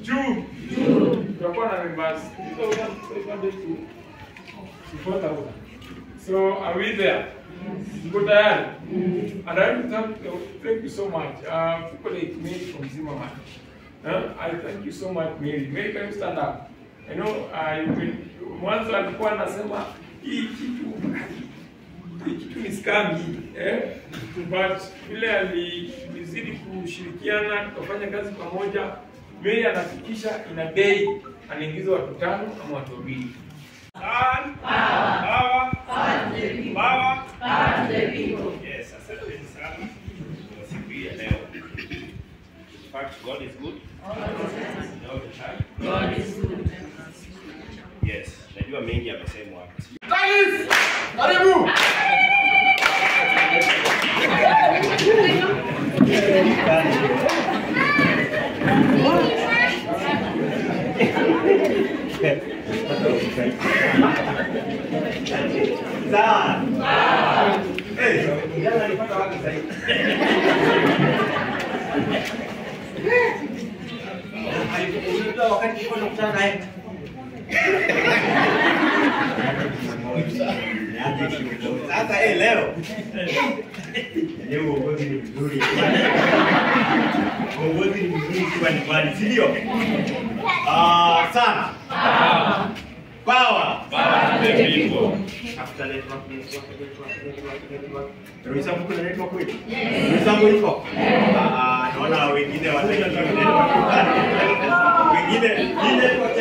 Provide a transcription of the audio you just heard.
juu. Tutakuwa na members. So are we there? Mko tayari? And I want to thank you so much. People like Mary from Zimmerman. I thank you so much, Mary. Mary, can you stand up? I know mwanzo alikuwa anasema hii kitu ni scam but vile alizidi kushirikiana tukafanya kazi pamoja, Mary anafikisha ina day anaingiza watu 5 ama watu 2. Power. Yes, asante sana. Siku ya leo. In fact, God is good. All the time. God is good. Yes, najua mengi yamesemwa hapa. Guys, karibu. Sawa. Jana alipata wapi sasa? Alipokuja wakati nilikuwa nakutana naye. Sasa leo. Leo uongozi ni mzuri. Uongozi ni mzuri kwa nyumbani, si ndio? Sana. Power the people. After network. Ruhusa mko na network kweli? Ruhusa mko? Naona wengine wanaingia network. Wengine network